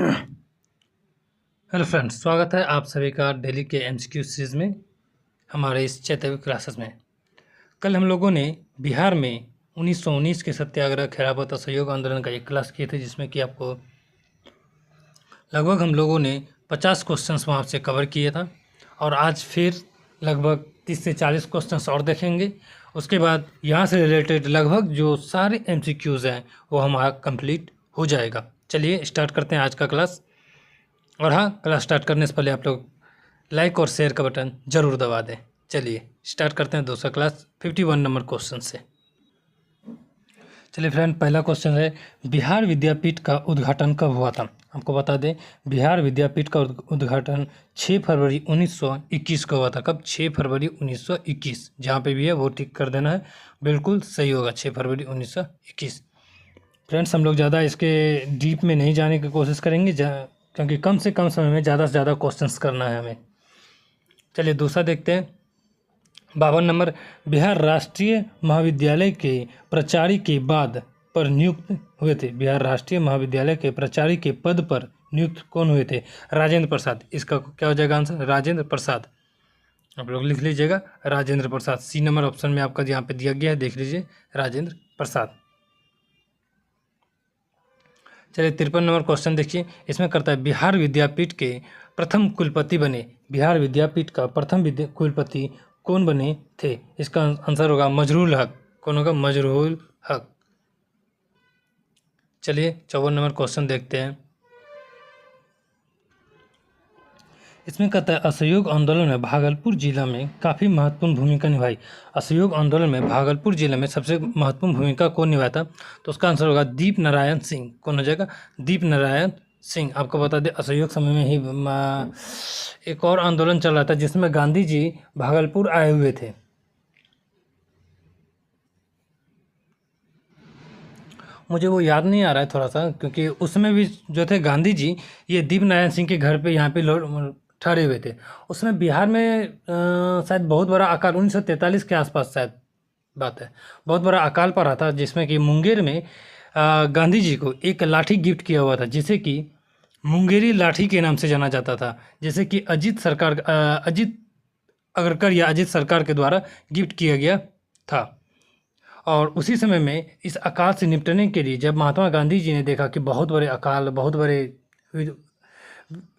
Hello friends, स्वागत है आप सभी का डेली के एमसीक्यू सीरीज़ में हमारे इस चैतव्य क्लासेस में। कल हम लोगों ने बिहार में 1919 के सत्याग्रह, खिलाफत, असहयोग आंदोलन का एक क्लास किए थे, जिसमें कि आपको लगभग हम लोगों ने 50 क्वेश्चंस वहाँ से कवर किए था। और आज फिर लगभग 30 से 40 क्वेश्चंस और देखेंगे। उसके बाद यहाँ से रिलेटेड लगभग जो सारे एमसीक्यूज़ हैं वो हमारा कंप्लीट हो जाएगा। चलिए स्टार्ट करते हैं आज का क्लास। और हाँ, क्लास स्टार्ट करने से पहले आप लोग लाइक और शेयर का बटन ज़रूर दबा दें। चलिए स्टार्ट करते हैं दूसरा क्लास 51 नंबर क्वेश्चन से। चलिए फ्रेंड, पहला क्वेश्चन है, बिहार विद्यापीठ का उद्घाटन कब हुआ था? आपको बता दें, बिहार विद्यापीठ का उद्घाटन 6 फरवरी 1921 को हुआ था। कब? 6 फरवरी 1921। जहाँ पे भी है वो टिक कर देना है, बिल्कुल सही होगा, 6 फरवरी 1921। फ्रेंड्स, हम लोग ज़्यादा इसके डीप में नहीं जाने की कोशिश करेंगे, क्योंकि कम से कम समय में ज़्यादा से ज़्यादा क्वेश्चंस करना है हमें। चलिए दूसरा देखते हैं। 52 नंबर, बिहार राष्ट्रीय महाविद्यालय के प्राचार्य के बाद पर नियुक्त हुए थे। बिहार राष्ट्रीय महाविद्यालय के प्राचार्य के पद पर नियुक्त कौन हुए थे? राजेंद्र प्रसाद। इसका क्या हो जाएगा आंसर? राजेंद्र प्रसाद। आप लोग लिख लीजिएगा, राजेंद्र प्रसाद। सी नंबर ऑप्शन में आपका यहाँ पे दिया गया है, देख लीजिए, राजेंद्र प्रसाद। चलिए 53 नंबर क्वेश्चन देखिए, इसमें करता है, बिहार विद्यापीठ के प्रथम कुलपति बने। बिहार विद्यापीठ का प्रथम कुलपति कौन बने थे? इसका आंसर होगा मजरूल हक। कौन होगा? मजरूल हक। चलिए 54 नंबर क्वेश्चन देखते हैं। इसमें कहता है, असहयोग आंदोलन में भागलपुर जिला में काफ़ी महत्वपूर्ण भूमिका निभाई। असहयोग आंदोलन में भागलपुर जिले में सबसे महत्वपूर्ण भूमिका कौन निभाया था? तो उसका आंसर होगा दीप नारायण सिंह। कौन हो जाएगा? दीप नारायण सिंह। आपको बता दें, असहयोग समय में ही एक और आंदोलन चल रहा था जिसमें गांधी जी भागलपुर आए हुए थे। मुझे वो याद नहीं आ रहा है थोड़ा सा, क्योंकि उसमें भी जो थे गांधी जी, ये दीप नारायण सिंह के घर पे यहाँ पे ठहरे हुए थे। उसमें बिहार में शायद बहुत बड़ा अकाल 1943 के आसपास शायद बात है, बहुत बड़ा अकाल पड़ा था, जिसमें कि मुंगेर में गांधी जी को एक लाठी गिफ्ट किया हुआ था, जिसे कि मुंगेरी लाठी के नाम से जाना जाता था, जैसे कि अजीत अगरकर या अजीत सरकार के द्वारा गिफ्ट किया गया था। और उसी समय में इस अकाल से निपटने के लिए जब महात्मा गांधी जी ने देखा कि बहुत बड़े अकाल, बहुत बड़े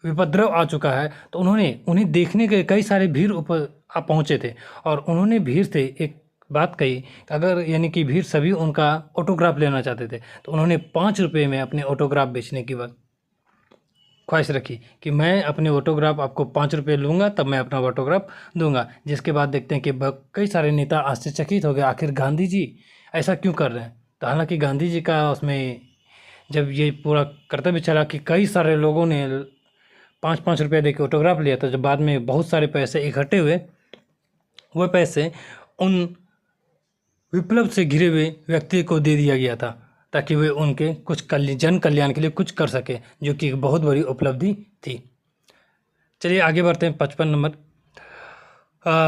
विपद्रव आ चुका है, तो उन्हें देखने के कई सारे भीड़ ऊपर पहुँचे थे। और उन्होंने भीड़ से एक बात कही, अगर यानी कि भीड़ सभी उनका ऑटोग्राफ लेना चाहते थे, तो उन्होंने 5 रुपये में अपने ऑटोग्राफ बेचने की बात ख्वाहिश रखी कि मैं अपने ऑटोग्राफ आपको 5 रुपये लूँगा, तब मैं अपना ऑटोग्राफ दूंगा। जिसके बाद देखते हैं कि कई सारे नेता आश्चर्यचकित हो गए, आखिर गांधी जी ऐसा क्यों कर रहे हैं। तो हालांकि गांधी जी का उसमें जब ये पूरा कर्तव्य चला कि कई सारे लोगों ने 5-5 रुपये दे के ऑटोग्राफ लिया, तो जब बाद में बहुत सारे पैसे इकट्ठे हुए, वह पैसे उन विप्लव से घिरे हुए व्यक्ति को दे दिया गया था, ताकि वे उनके कुछ जन कल्याण के लिए कुछ कर सके, जो कि एक बहुत बड़ी उपलब्धि थी। चलिए आगे बढ़ते हैं। 55 नंबर,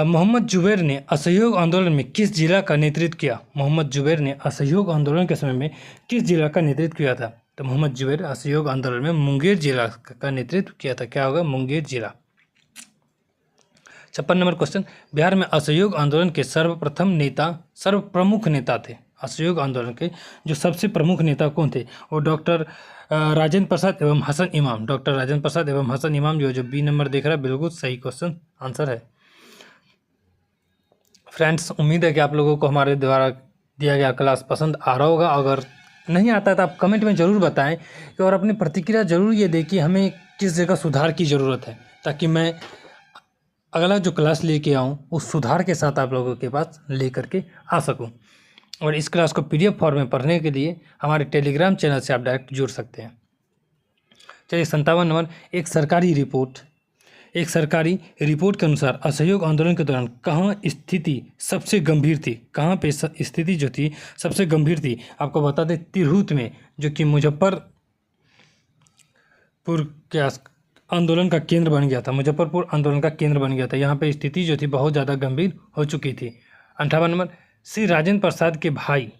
मोहम्मद जुबैर ने असहयोग आंदोलन में किस जिला का नेतृत्व किया? मोहम्मद जुबैर ने असहयोग आंदोलन के समय में किस जिला का नेतृत्व किया था? तो मोहम्मद जुबैर असहयोग आंदोलन में मुंगेर जिला का नेतृत्व किया था। क्या होगा? मुंगेर जिला। 56 नंबर क्वेश्चन, बिहार में असहयोग आंदोलन के सर्वप्रमुख नेता थे। असहयोग आंदोलन के जो सबसे प्रमुख नेता कौन थे? वो डॉक्टर राजेंद्र प्रसाद एवं हसन इमाम। डॉक्टर राजेंद्र प्रसाद एवं हसन इमाम, जो बी नंबर देख रहा है, बिल्कुल सही क्वेश्चन आंसर है। फ्रेंड्स, उम्मीद है कि आप लोगों को हमारे द्वारा दिया गया क्लास पसंद आ रहा होगा। अगर नहीं आता है तो आप कमेंट में ज़रूर बताएं कि, और अपनी प्रतिक्रिया ज़रूर ये दें कि हमें किस जगह सुधार की ज़रूरत है, ताकि मैं अगला जो क्लास लेके आऊँ उस सुधार के साथ आप लोगों के पास ले करके आ सकूँ। और इस क्लास को PDF फॉर्म में पढ़ने के लिए हमारे टेलीग्राम चैनल से आप डायरेक्ट जुड़ सकते हैं। चलिए 57 नंबर, एक सरकारी रिपोर्ट के अनुसार असहयोग आंदोलन के दौरान कहाँ स्थिति सबसे गंभीर थी? कहाँ पे स्थिति जो थी सबसे गंभीर थी? आपको बता दें, तिरहुत में, जो कि मुजफ्फरपुर के आंदोलन का केंद्र बन गया था। मुजफ्फरपुर आंदोलन का केंद्र बन गया था। यहाँ पे स्थिति जो थी बहुत ज़्यादा गंभीर हो चुकी थी। 58 नंबर, श्री राजेंद्र प्रसाद के भाई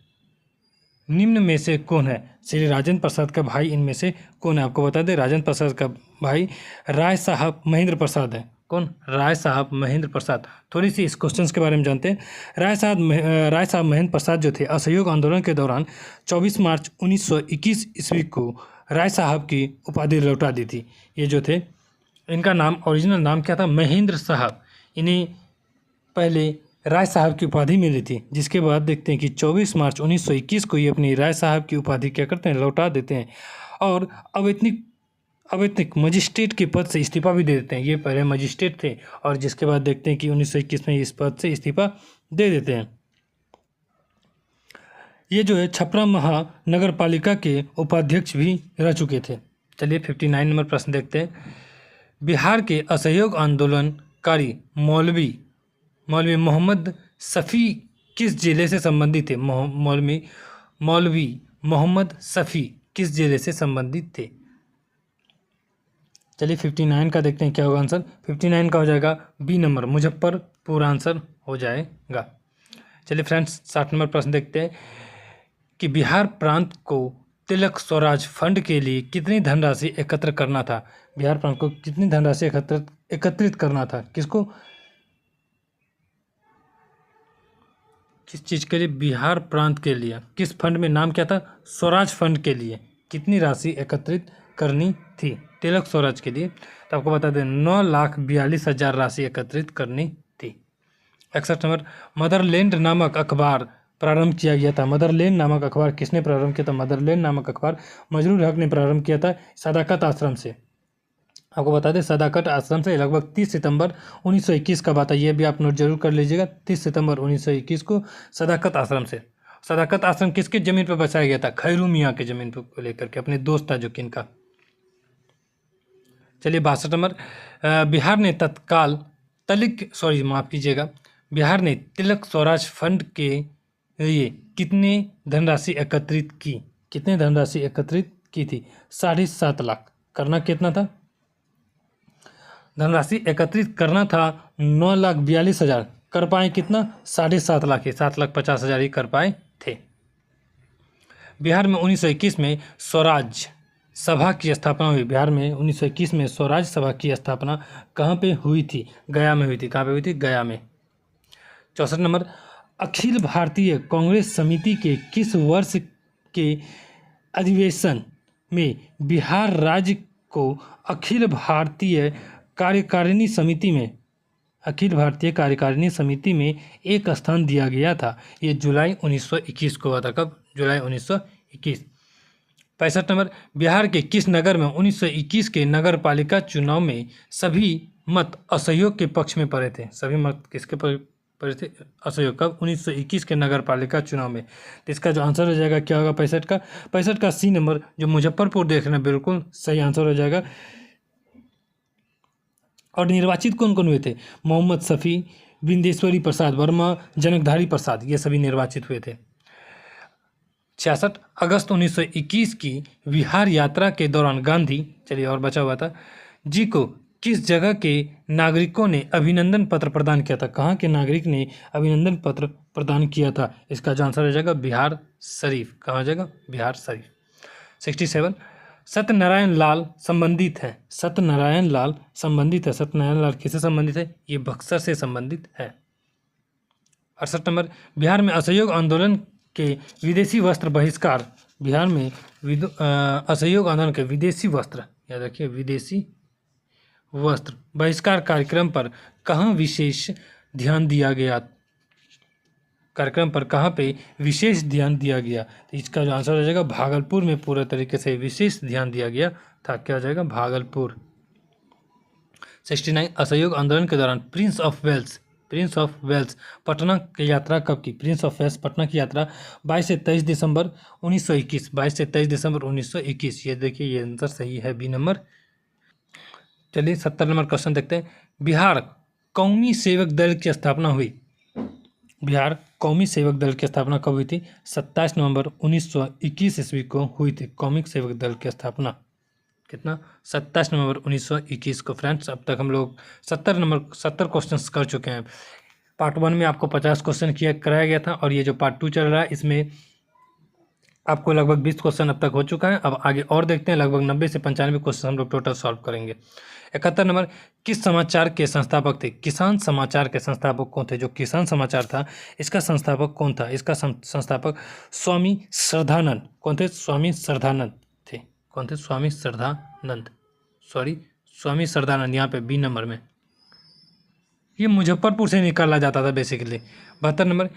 निम्न में से कौन है? श्री राजेंद्र प्रसाद का भाई इनमें से कौन है? आपको बता दें, राजेंद्र प्रसाद का भाई राय साहब महेंद्र प्रसाद है। कौन? राय साहब महेंद्र प्रसाद। थोड़ी सी इस क्वेश्चन के बारे में जानते हैं। राय साहब महेंद्र प्रसाद जो थे, असहयोग आंदोलन के दौरान 24 मार्च 1921 ईस्वी को राय साहब की उपाधि लौटा दी थी। ये जो थे, इनका नाम, ओरिजिनल नाम क्या था? महेंद्र साहब। इन्हें पहले राय साहब की उपाधि मिली थी, जिसके बाद देखते हैं कि 24 मार्च 1921 को ये अपनी राय साहब की उपाधि क्या करते हैं? लौटा देते हैं। और अवैतनिक मजिस्ट्रेट के पद से इस्तीफा भी दे देते हैं। ये पहले मजिस्ट्रेट थे और जिसके बाद देखते हैं कि 1921 में इस पद से इस्तीफा दे देते हैं। ये जो है छपरा महानगर पालिका के उपाध्यक्ष भी रह चुके थे। चलिए 59 नंबर प्रश्न देखते हैं। बिहार के असहयोग आंदोलनकारी मौलवी मोहम्मद शफी किस जिले से संबंधित थे? मौलवी मोहम्मद शफी किस जिले से संबंधित थे? चलिए 59 का देखते हैं क्या होगा आंसर। 59 का हो जाएगा बी नंबर, मुजफ्फरपुर आंसर हो जाएगा। चलिए फ्रेंड्स 60 नंबर प्रश्न देखते हैं कि बिहार प्रांत को तिलक स्वराज फंड के लिए कितनी धनराशि एकत्र करना था? बिहार प्रांत को कितनी धनराशि एकत्रित करना था? किसको, किस चीज़ के लिए? बिहार प्रांत के लिए। किस फंड में? नाम क्या था? स्वराज फंड के लिए कितनी राशि एकत्रित करनी थी? तिलक स्वराज के लिए। तो आपको बता दें 9,42,000 राशि एकत्रित करनी थी। 61 नंबर, मदरलैंड नामक अखबार प्रारंभ किया गया था। मदरलैंड नामक अखबार किसने प्रारंभ किया था? मदरलैंड नामक अखबार मजरूर हक ने प्रारंभ किया था सदाकत आश्रम से। आपको बता दें सदाकत आश्रम से लगभग 30 सितंबर 1921 का बात है। ये भी आप नोट जरूर कर लीजिएगा। 30 सितंबर 1921 को सदाकत आश्रम से। सदाकत आश्रम किसके ज़मीन पर बसाया गया था? खैरू मियाँ के ज़मीन पर लेकर के, अपने दोस्त था जो किनका। चलिए 62 नंबर, बिहार ने बिहार ने तिलक स्वराज फंड के लिए कितने धनराशि एकत्रित की? कितने धनराशि एकत्रित की थी? 7.5 लाख। करना कितना था? धनराशि एकत्रित करना था 9,42,000। कर पाए कितना? 7.5 लाख ही, 7,50,000 ही कर पाए थे। बिहार में 1921 में स्वराज सभा की स्थापना हुई। बिहार में 1921 में स्वराज सभा की स्थापना कहाँ पे हुई थी? गया में हुई थी। कहाँ पे हुई थी? गया में। 64 नंबर, अखिल भारतीय कांग्रेस समिति के किस वर्ष के अधिवेशन में बिहार राज्य को अखिल भारतीय कार्यकारिणी समिति में एक स्थान दिया गया था? ये जुलाई 1921 को हुआ था। कब? जुलाई 1921। 65 नंबर, बिहार के किस नगर में 1921 के नगर पालिका चुनाव में सभी मत असहयोग के पक्ष में पड़े थे? सभी मत किसके पड़े थे? असहयोग। कब? 1921 के नगर पालिका चुनाव में। तो इसका जो आंसर हो जाएगा क्या होगा? 65 का सी नंबर, जो मुजफ्फरपुर देख रहे हैं, बिल्कुल सही आंसर हो जाएगा। और निर्वाचित कौन कौन हुए थे? मोहम्मद शफी, बिंदेश्वरी प्रसाद वर्मा, जनकधारी प्रसाद, ये सभी निर्वाचित हुए थे। 66, अगस्त 1921 की बिहार यात्रा के दौरान गांधी, चलिए और बचा हुआ था, जी को किस जगह के नागरिकों ने अभिनंदन पत्र प्रदान किया था? कहाँ के नागरिक ने अभिनंदन पत्र प्रदान किया था? इसका जो आंसर हो जाएगा बिहार शरीफ। कहाँ हो जाएगा? बिहार शरीफ। 67, सत्यनारायण लाल संबंधित है। सत्यनारायण लाल किससे संबंधित है? ये बक्सर से संबंधित है। 68 नंबर, बिहार में असहयोग आंदोलन के विदेशी वस्त्र बहिष्कार। बिहार में असहयोग आंदोलन के विदेशी वस्त्र, याद रखिए, विदेशी वस्त्र बहिष्कार कार्यक्रम पर कहाँ विशेष ध्यान दिया गया? कार्यक्रम पर कहाँ पे विशेष ध्यान दिया गया? तो इसका जो आंसर हो जाएगा भागलपुर में पूरे तरीके से विशेष ध्यान दिया गया था। क्या हो जाएगा? भागलपुर। 69, असहयोग आंदोलन के दौरान प्रिंस ऑफ वेल्स पटना की यात्रा कब की? प्रिंस ऑफ वेल्स पटना की यात्रा 22 से 23 दिसंबर 1921। 22 से 23 दिसंबर 1921। ये देखिए, ये आंसर सही है, बी नंबर। चलिए 70 नंबर क्वेश्चन देखते हैं। बिहार कौमी सेवक दल की स्थापना हुई। बिहार कौमी सेवक दल की स्थापना कब हुई थी? 27 नवंबर 1921 ईस्वी को हुई थी कौमिक सेवक दल की स्थापना। कितना? 27 नवंबर 1921 को। फ्रेंड्स, अब तक हम लोग 70 क्वेश्चंस कर चुके हैं। पार्ट 1 में आपको 50 क्वेश्चन कराया गया था और ये जो पार्ट 2 चल रहा है इसमें आपको लगभग 20 क्वेश्चन अब तक हो चुका है। अब आगे और देखते हैं, लगभग 90 से 95 क्वेश्चन हम लोग टोटल सॉल्व करेंगे। 71 नंबर, किस समाचार के संस्थापक थे? किसान समाचार के संस्थापक कौन थे? जो किसान समाचार था इसका संस्थापक कौन था? इसका संस्थापक स्वामी श्रद्धानंद। कौन थे? स्वामी श्रद्धानंद थे। कौन थे? स्वामी श्रद्धानंद। स्वामी श्रद्धानंद, यहाँ पे बी नंबर में। ये मुजफ्फरपुर से निकाला जाता था बेसिकली। 72 नंबर,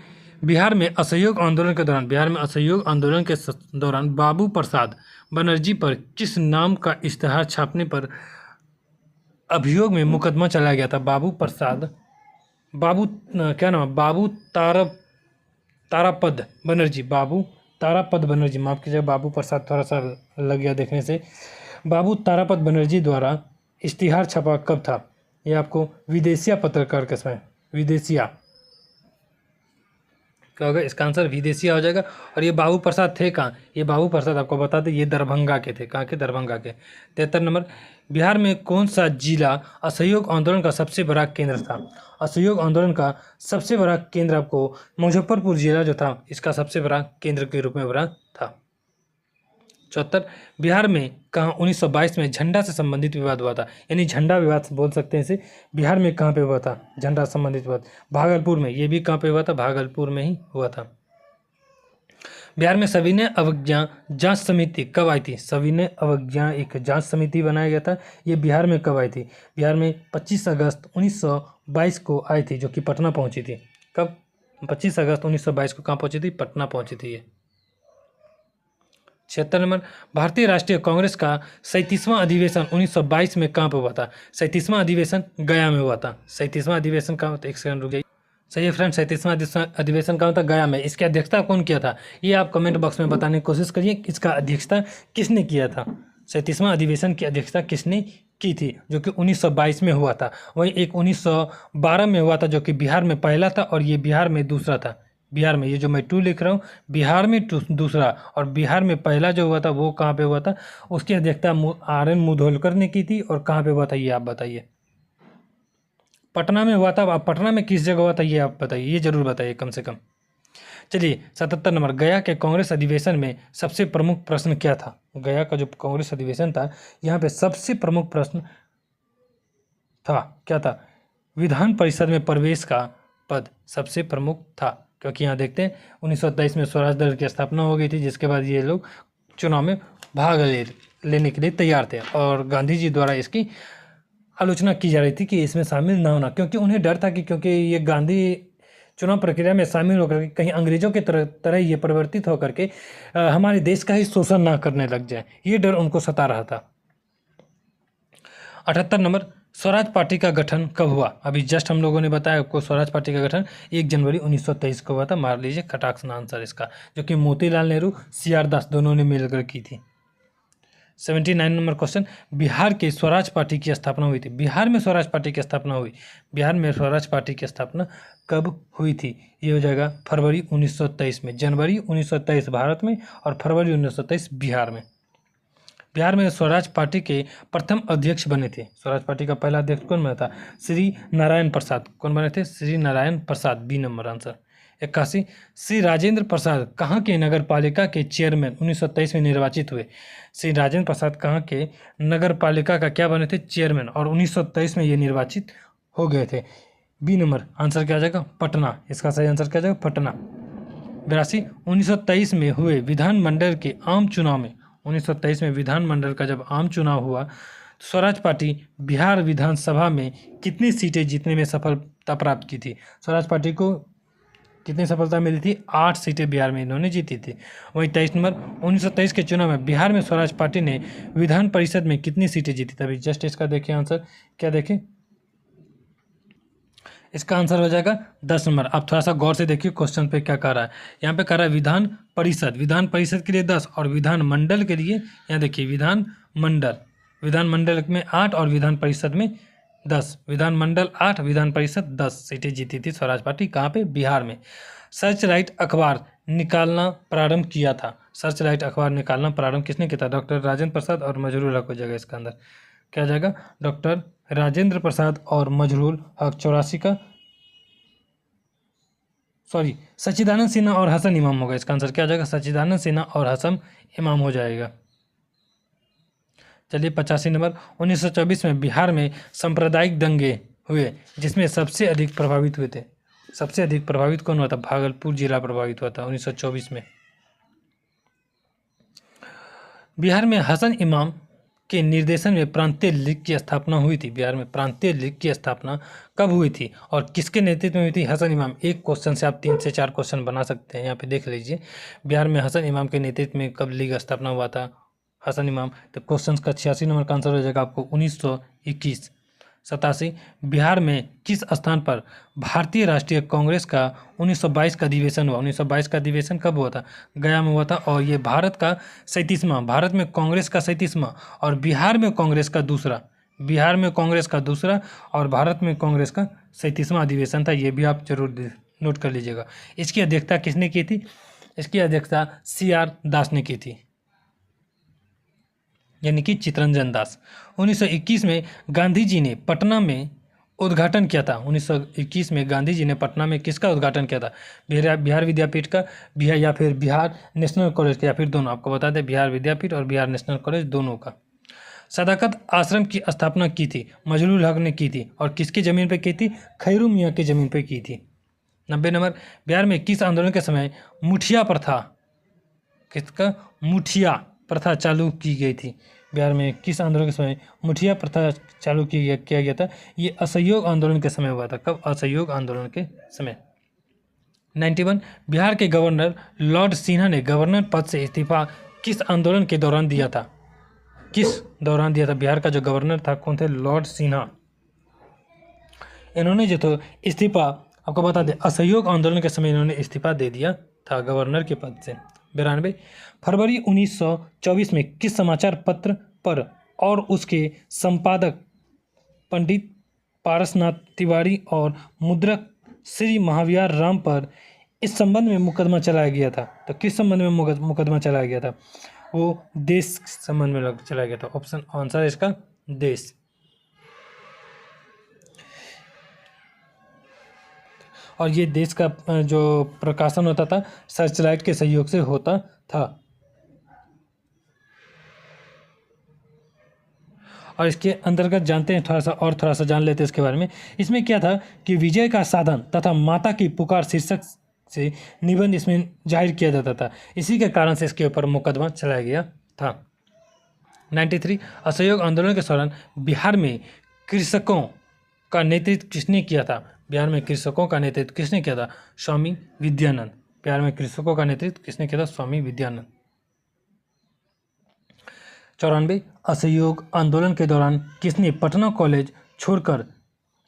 बिहार में असहयोग आंदोलन के दौरान बाबू प्रसाद बनर्जी पर किस नाम का इश्तेहार छापने पर अभियोग में मुकदमा चलाया गया था? क्या नाम है? तारापद बनर्जी। बाबू तारापद बनर्जी, माफ कीजिएगा, बाबू प्रसाद थोड़ा सा लग गया देखने से। बाबू तारापद बनर्जी द्वारा इश्तिहार छपा कब था? ये आपको विदेशिया पत्रकार के समय, विदेशिया क्या होगा? इसका आंसर विदेशिया हो जाएगा। और ये बाबू प्रसाद थे कहाँ? ये बाबू प्रसाद आपको बता दें, ये दरभंगा के थे। कहाँ के? दरभंगा के। 73 नंबर, बिहार में कौन सा जिला असहयोग आंदोलन का सबसे बड़ा केंद्र था? असहयोग आंदोलन का सबसे बड़ा केंद्र आपको मुजफ्फरपुर जिला जो था इसका सबसे बड़ा केंद्र के रूप में बना था। 74, बिहार में कहाँ 1922 में झंडा से संबंधित विवाद हुआ था? यानी झंडा विवाद बोल सकते हैं इसे। बिहार में कहाँ पे हुआ था झंडा संबंधित विवाद? भागलपुर में। ये भी कहाँ पे हुआ था? भागलपुर में ही हुआ था। बिहार में सविनय अवज्ञा जांच समिति कब आई थी? सविनय अवज्ञा एक जांच समिति बनाया गया था। ये बिहार में कब आई थी? बिहार में 25 अगस्त 1922 को आई थी, जो कि पटना पहुंची थी। कब? 25 अगस्त 1922 को कहाँ पहुंची थी? पटना पहुंची थी ये। 76 नंबर, भारतीय राष्ट्रीय कांग्रेस का 37वां अधिवेशन 1922 में कहाँ पर हुआ था? 37वां अधिवेशन गया में हुआ था। 37वां अधिवेशन कहाँ होता? एक सेकंड रुक जाइए। सही है फ्रेंड, 37वां अधिवेशन कहाँ होता? गया में। इसकी अध्यक्षता कौन किया था? ये आप कमेंट बॉक्स में बताने की कोशिश करिए, इसका अध्यक्षता किसने किया था? 37वां अधिवेशन की अध्यक्षता किसने की थी, जो कि 1922 में हुआ था। वहीं एक 1912 में हुआ था, जो कि बिहार में पहला था और ये बिहार में दूसरा था। बिहार में, ये जो मैं 2 लिख रहा हूँ, बिहार में दूसरा और बिहार में पहला जो हुआ था वो कहाँ पे हुआ था? उसकी अध्यक्षता RN मुधोलकर ने की थी। और कहाँ पे हुआ था ये आप बताइए? पटना में हुआ था। अब पटना में किस जगह हुआ था ये आप बताइए, ये जरूर बताइए कम से कम। चलिए 77 नंबर, गया के कांग्रेस अधिवेशन में सबसे प्रमुख प्रश्न क्या था? गया का जो कांग्रेस अधिवेशन था यहाँ पे सबसे प्रमुख प्रश्न था, क्या था? विधान परिषद में प्रवेश का पद सबसे प्रमुख था। क्योंकि यहाँ देखते हैं 1923 में स्वराज दल की स्थापना हो गई थी, जिसके बाद ये लोग चुनाव में भाग लेने के लिए तैयार थे और गांधी जी द्वारा इसकी आलोचना की जा रही थी कि इसमें शामिल ना होना, क्योंकि उन्हें डर था कि क्योंकि ये गांधी चुनाव प्रक्रिया में शामिल होकर के कहीं अंग्रेजों के तरह ये परिवर्तित होकर के हमारे देश का ही शोषण ना करने लग जाए, ये डर उनको सता रहा था। 78 नंबर, स्वराज पार्टी का गठन कब हुआ? अभी जस्ट हम लोगों ने बताया आपको, स्वराज पार्टी का गठन 1 जनवरी 1923 को हुआ था। मार लीजिए खटाक से आंसर इसका, जो कि मोतीलाल नेहरू, CR दास दोनों ने मिलकर की थी। 79 नंबर क्वेश्चन, बिहार के स्वराज पार्टी की स्थापना हुई थी? बिहार में स्वराज पार्टी की स्थापना हुई, बिहार में स्वराज पार्टी की स्थापना कब हुई थी? ये हो जाएगा फरवरी 1923 में। जनवरी 1923 भारत में और फरवरी 1923 बिहार में। बिहार में स्वराज पार्टी के प्रथम अध्यक्ष बने थे, स्वराज पार्टी का पहला अध्यक्ष कौन बना था? श्री नारायण प्रसाद। कौन बने थे? Shri Narayan Prasad, B number answer. 81, Shri Rajendra Prasad कहाँ के नगर पालिका के चेयरमैन 1923 में निर्वाचित हुए? श्री राजेंद्र प्रसाद कहाँ के नगर पालिका का क्या बने थे? चेयरमैन, और 1923 में ये निर्वाचित हो गए थे। बी नंबर आंसर क्या आ जाएगा? पटना। इसका सही आंसर क्या आ जाएगा? पटना। 82, 1923 में हुए विधानमंडल के आम चुनाव में, 1923 में विधानमंडल का जब आम चुनाव हुआ, स्वराज पार्टी बिहार विधानसभा में कितनी सीटें जीतने में सफलता प्राप्त की थी? स्वराज पार्टी को कितनी सफलता मिली थी? 8 सीटें बिहार में इन्होंने जीती थी। वहीं 23 नंबर, 1923 के चुनाव में बिहार में स्वराज पार्टी ने विधान परिषद में कितनी सीटें जीती थी? अभी जस्ट इसका देखिए आंसर, क्या देखें? इसका आंसर हो जाएगा 10 नंबर। आप थोड़ा सा गौर से देखिए क्वेश्चन पे क्या कह रहा है। यहाँ पे कह रहा है विधान परिषद के लिए 10 और विधान मंडल के लिए, यहाँ देखिए विधान मंडल में 8 और विधान परिषद में 10। विधान मंडल 8, विधान परिषद 10 सीटें जीती थी स्वराज पार्टी। कहाँ पे? बिहार में। सर्च लाइट अखबार निकालना प्रारंभ किया था, सर्च लाइट अखबार निकालना प्रारंभ किसने किया था? डॉक्टर राजेंद्र प्रसाद और मजरूल हक हो जाएगा इसका अंदर, क्या आ जाएगा? डॉक्टर राजेंद्र प्रसाद और मजरूल हक। 84 का सॉरी, सच्चिदानंद सिन्हा और हसन इमाम होगा। इसका आंसर क्या हो जाएगा? सच्चिदानंद सिन्हा और हसन इमाम हो जाएगा। चलिए 85 नंबर, 1924 में बिहार में सांप्रदायिक दंगे हुए जिसमें सबसे अधिक प्रभावित हुए थे। सबसे अधिक प्रभावित कौन हुआ था? भागलपुर जिला प्रभावित हुआ था 1924 में। बिहार में हसन इमाम के निर्देशन में प्रांतीय लीग की स्थापना हुई थी। बिहार में प्रांतीय लीग की स्थापना कब हुई थी और किसके नेतृत्व में हुई थी? हसन इमाम। एक क्वेश्चन से आप 3 से 4 क्वेश्चन बना सकते हैं, यहाँ पे देख लीजिए। बिहार में हसन इमाम के नेतृत्व में कब लीग स्थापना हुआ था? हसन इमाम। तो क्वेश्चन का 86 नंबर का आंसर हो जाएगा आपको 1921। 87, बिहार में किस स्थान पर भारतीय राष्ट्रीय कांग्रेस का 1922 का अधिवेशन हुआ? 1922 का अधिवेशन कब हुआ था? गया में हुआ था। और ये भारत का 37वां, भारत में कांग्रेस का 37वां और बिहार में कांग्रेस का दूसरा, बिहार में कांग्रेस का दूसरा और भारत में कांग्रेस का 37वां अधिवेशन था। ये भी आप जरूर नोट कर लीजिएगा। इसकी अध्यक्षता किसने की थी? इसकी अध्यक्षता CR दास ने की थी, यानी कि चितरंजन दास। 1921 में गांधी जी ने पटना में उद्घाटन किया था। 1921 में गांधी जी ने पटना में किसका उद्घाटन किया था? बिहार विद्यापीठ का, बिहार या फिर बिहार नेशनल कॉलेज का, या फिर दोनों। आपको बता दें बिहार विद्यापीठ और बिहार नेशनल कॉलेज दोनों का। सदाकत आश्रम की स्थापना की थी मजलुल हक ने की थी और किसकी ज़मीन पर की थी? खैरू मियाँ की ज़मीन पर की थी। 90 नंबर, बिहार में किस आंदोलन के समय मुठिया प्रथा, किसका? मुठिया प्रथा चालू की गई थी? बिहार में किस आंदोलन के समय मुठिया प्रथा चालू किया गया था? ये असहयोग आंदोलन के समय हुआ था। कब? असहयोग आंदोलन के समय। 91, बिहार के गवर्नर लॉर्ड सिन्हा ने गवर्नर पद से इस्तीफा किस आंदोलन के दौरान दिया था? किस दौरान दिया था? बिहार का जो गवर्नर था कौन थे? लॉर्ड सिन्हा। इन्होंने जो तो इस्तीफा, आपको बता दें असहयोग आंदोलन के समय इन्होंने इस्तीफा दे दिया था गवर्नर के पद से। 92, फरवरी 1924 में किस समाचार पत्र पर और उसके संपादक पंडित पारसनाथ तिवारी और मुद्रक श्री महावीर राम पर इस संबंध में मुकदमा चलाया गया था? तो किस संबंध में मुकदमा चलाया गया था? वो देश संबंध में चलाया गया था। ऑप्शन आंसर है इसका देश। और ये देश का जो प्रकाशन होता था सर्चलाइट के सहयोग से होता था। और इसके अंतर्गत जानते हैं, थोड़ा सा जान लेते हैं इसके बारे में। इसमें क्या था कि विजय का साधन तथा माता की पुकार शीर्षक से निबंध इसमें जाहिर किया जाता था। इसी के कारण से इसके ऊपर मुकदमा चलाया गया था। 93, असहयोग आंदोलन के दौरान बिहार में कृषकों का नेतृत्व किसने किया था? बिहार में कृषकों का नेतृत्व किसने किया था? स्वामी विद्यानंद। बिहार में कृषकों का नेतृत्व किसने किया था? स्वामी विद्यानंद। 94, असहयोग आंदोलन के दौरान किसने पटना कॉलेज छोड़कर,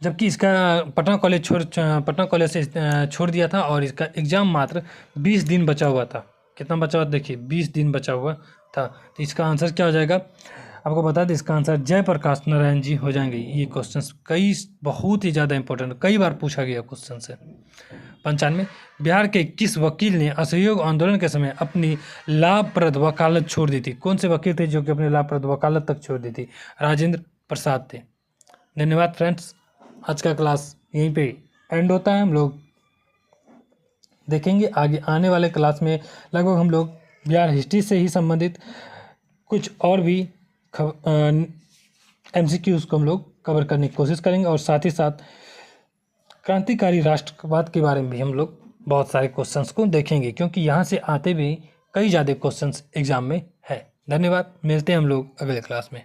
जबकि इसका पटना कॉलेज से छोड़ दिया था और इसका एग्जाम मात्र 20 दिन बचा हुआ था। कितना बचा हुआ? देखिए 20 दिन बचा हुआ था। तो इसका आंसर क्या हो जाएगा? आपको बता दें इसका आंसर जयप्रकाश नारायण जी हो जाएंगे। ये क्वेश्चन बहुत ही ज़्यादा इंपॉर्टेंट, कई बार पूछा गया क्वेश्चन से। 95, बिहार के किस वकील ने असहयोग आंदोलन के समय अपनी लाभप्रद वकालत छोड़ दी थी? कौन से वकील थे जो कि अपनी लाभप्रद वकालत तक छोड़ दी थी? राजेंद्र प्रसाद थे। धन्यवाद फ्रेंड्स, आज का क्लास यहीं पे एंड होता है। हम लोग देखेंगे आगे आने वाले क्लास में लगभग हम लोग बिहार हिस्ट्री से ही संबंधित कुछ और भी MCQs को हम लोग कवर करने की कोशिश करेंगे और साथ ही साथ क्रांतिकारी राष्ट्रवाद के बारे में भी हम लोग बहुत सारे क्वेश्चंस को देखेंगे, क्योंकि यहाँ से आते भी कई ज़्यादा क्वेश्चंस एग्जाम में है। धन्यवाद, मिलते हैं हम लोग अगले क्लास में।